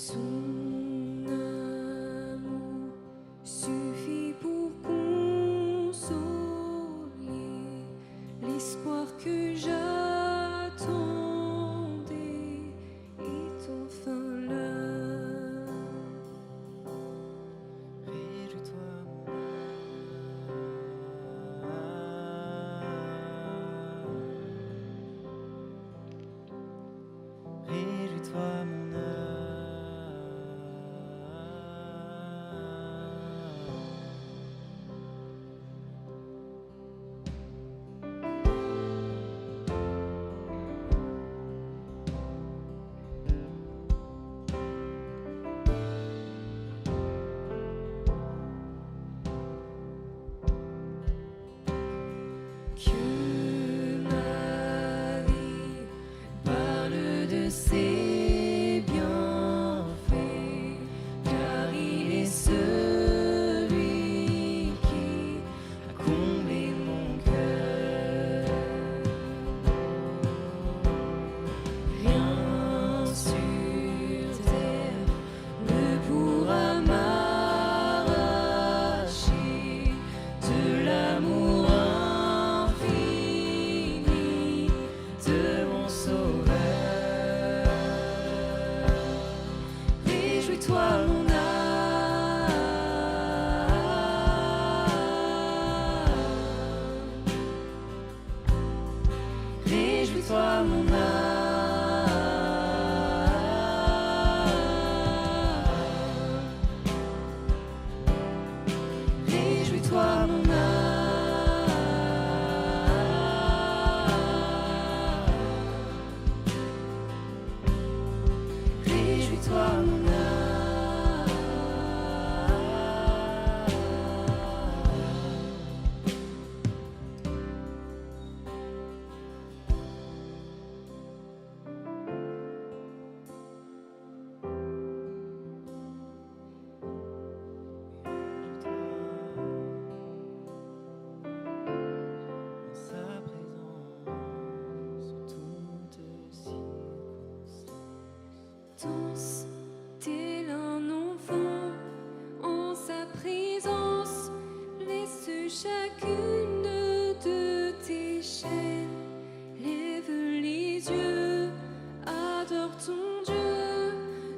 Son amour suffit pour consoler l'espoir que j'attendais est enfin là. Réjouis-toi, mon âme. Que ma vie parle de ses bienfaits, car il est celui qui a comblé mon cœur. Rien sur terre ne pourra m'arracher de l'amour infini de mon Sauveur. Réjouis-toi, mon âme. Réjouis-toi, mon âme. Réjouis-toi, mon âme. Réjouis-toi, mon âme. En sa présence, en toutes circonstances. Danse tel un enfant en sa présence. Laisse chacune de tes chaînes. Lève les yeux, adore ton Dieu.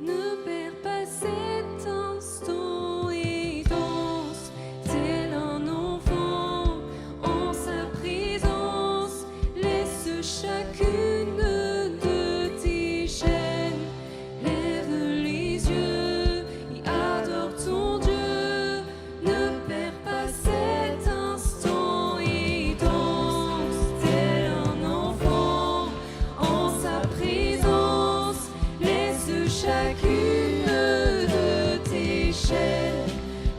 Ne perds pas cet instant et danse tel un enfant en sa présence. Laisse chacune de tes chaînes. Lève les yeux et adore ton Dieu. Ne perds pas cet instant et danse tel un enfant en sa présence. Laisse chacune de tes chaînes.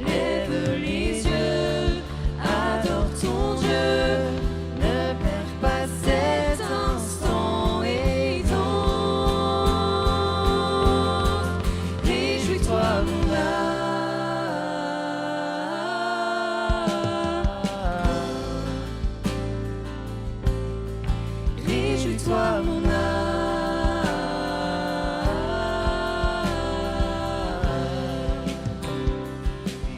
Lève les yeux, adore ton Dieu. Ne perds pas cet instant et danse. Réjouis-toi, mon âme. Réjouis-toi, mon âme.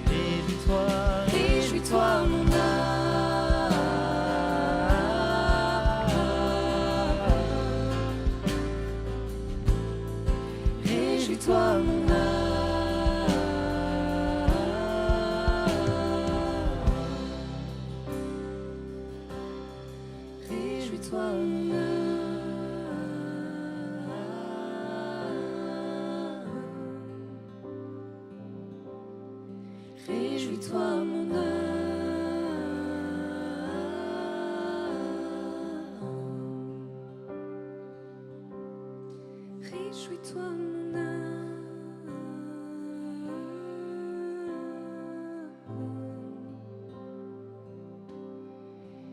Réjouis-toi, Réjouis-toi, mon âme. Réjouis-toi, mon âme. Réjouis-toi, mon âme. Réjouis-toi, mon âme. Réjouis-toi, mon âme.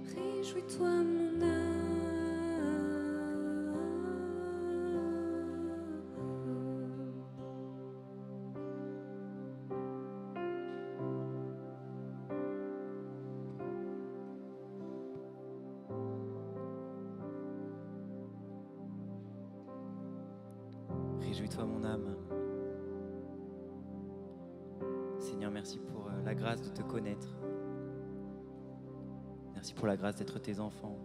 Réjouis-toi, mon réjouis-toi, mon âme. Seigneur, merci pour la grâce de te connaître. Merci pour la grâce d'être tes enfants.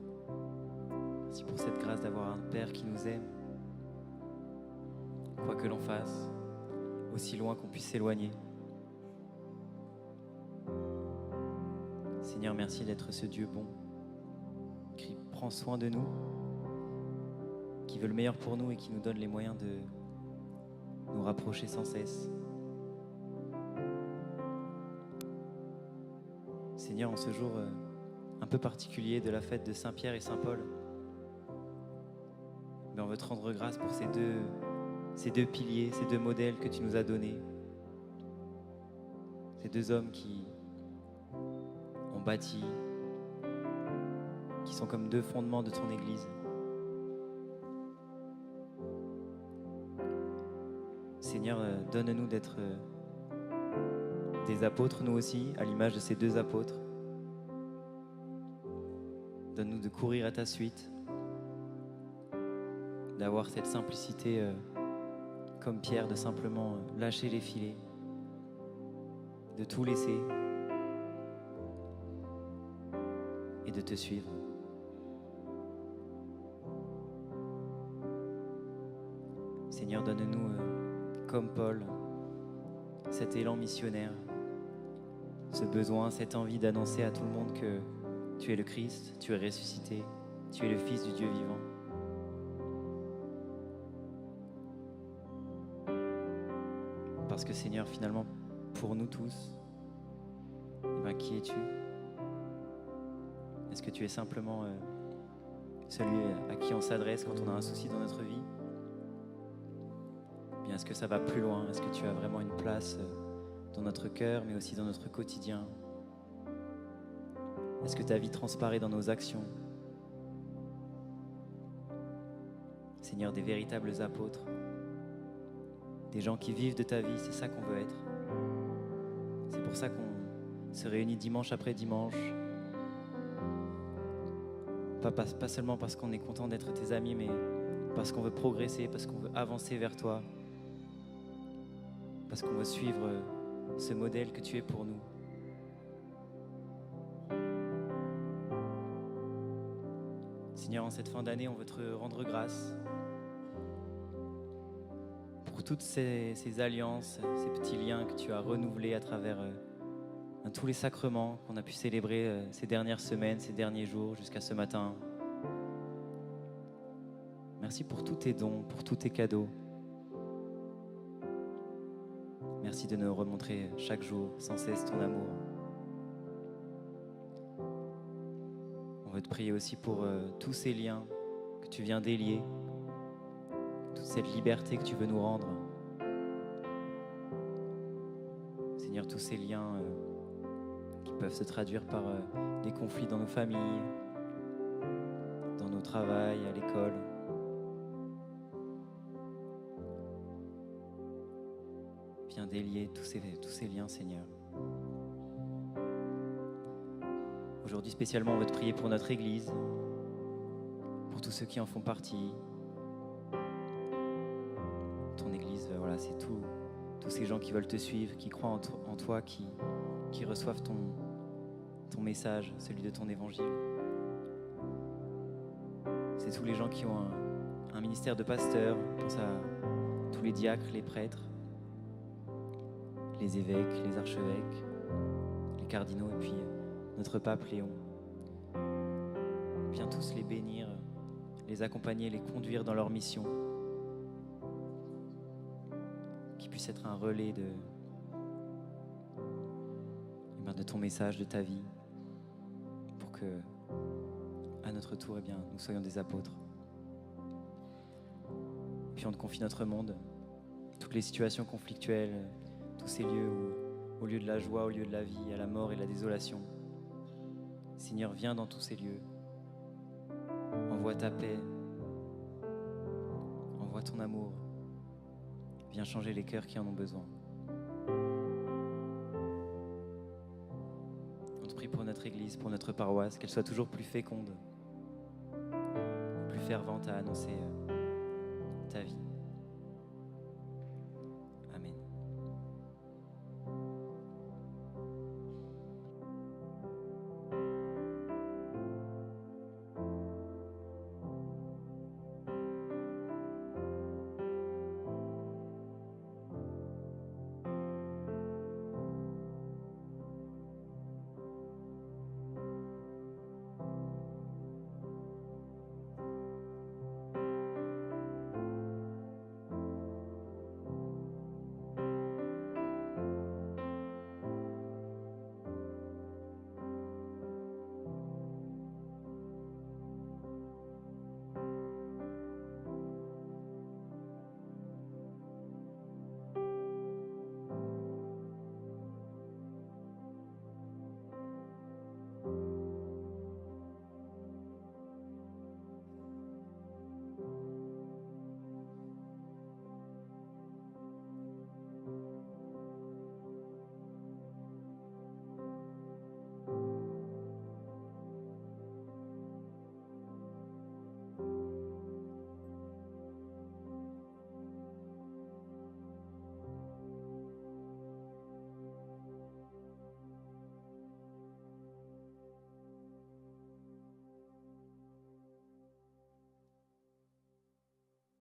Merci pour cette grâce d'avoir un Père qui nous aime. Quoi que l'on fasse, aussi loin qu'on puisse s'éloigner. Seigneur, merci d'être ce Dieu bon, qui prend soin de nous, qui veut le meilleur pour nous et qui nous donne les moyens de nous rapprocher sans cesse. Seigneur, en ce jour un peu particulier de la fête de Saint-Pierre et Saint-Paul, on veut te rendre grâce pour ces deux piliers, ces deux modèles que tu nous as donnés. Ces deux hommes qui ont bâti, qui sont comme deux fondements de ton Église. Seigneur, donne-nous d'être des apôtres, nous aussi, à l'image de ces deux apôtres. Donne-nous de courir à ta suite, d'avoir cette simplicité comme Pierre, de simplement lâcher les filets, de tout laisser et de te suivre. Seigneur, donne-nous, comme Paul, cet élan missionnaire, ce besoin, cette envie d'annoncer à tout le monde que tu es le Christ, tu es ressuscité, tu es le Fils du Dieu vivant. Parce que Seigneur, finalement, pour nous tous, qui es-tu? Est-ce que tu es simplement celui à qui on s'adresse quand on a un souci dans notre vie? Ou bien est-ce que ça va plus loin? Est-ce que tu as vraiment une place dans notre cœur, mais aussi dans notre quotidien? Est-ce que ta vie transparaît dans nos actions? Seigneur, des véritables apôtres, des gens qui vivent de ta vie, c'est ça qu'on veut être. C'est pour ça qu'on se réunit dimanche après dimanche. Pas seulement parce qu'on est content d'être tes amis, mais parce qu'on veut progresser, parce qu'on veut avancer vers toi, parce qu'on veut suivre ce modèle que tu es pour nous. Seigneur, en cette fin d'année, on veut te rendre grâce pour toutes ces alliances, ces petits liens que tu as renouvelés à travers tous les sacrements qu'on a pu célébrer ces dernières semaines, ces derniers jours, jusqu'à ce matin. Merci pour tous tes dons, pour tous tes cadeaux. Merci de nous remontrer chaque jour, sans cesse, ton amour. On veut te prier aussi pour tous ces liens que tu viens délier, toute cette liberté que tu veux nous rendre. Seigneur, tous ces liens qui peuvent se traduire par des conflits dans nos familles, dans nos travails, à l'école. Viens délier tous ces liens, Seigneur. Aujourd'hui, spécialement, on veut te prier pour notre Église, pour tous ceux qui en font partie. Ton Église, voilà, c'est tous ces gens qui veulent te suivre, qui croient en toi, qui reçoivent ton message, celui de ton évangile. C'est tous les gens qui ont un ministère de pasteur. On pense à tous les diacres, les prêtres, les évêques, les archevêques, les cardinaux et puis notre pape Léon. Viens tous les bénir, les accompagner, les conduire dans leur mission. Qu'ils puissent être un relais de ton message, de ta vie, pour que, à notre tour, nous soyons des apôtres. Et puis on te confie notre monde, toutes les situations conflictuelles, tous ces lieux où, au lieu de la joie, au lieu de la vie, il y a la mort et la désolation. Seigneur, viens dans tous ces lieux. Envoie ta paix. Envoie ton amour. Viens changer les cœurs qui en ont besoin. On te prie pour notre Église, pour notre paroisse, qu'elle soit toujours plus féconde, plus fervente à annoncer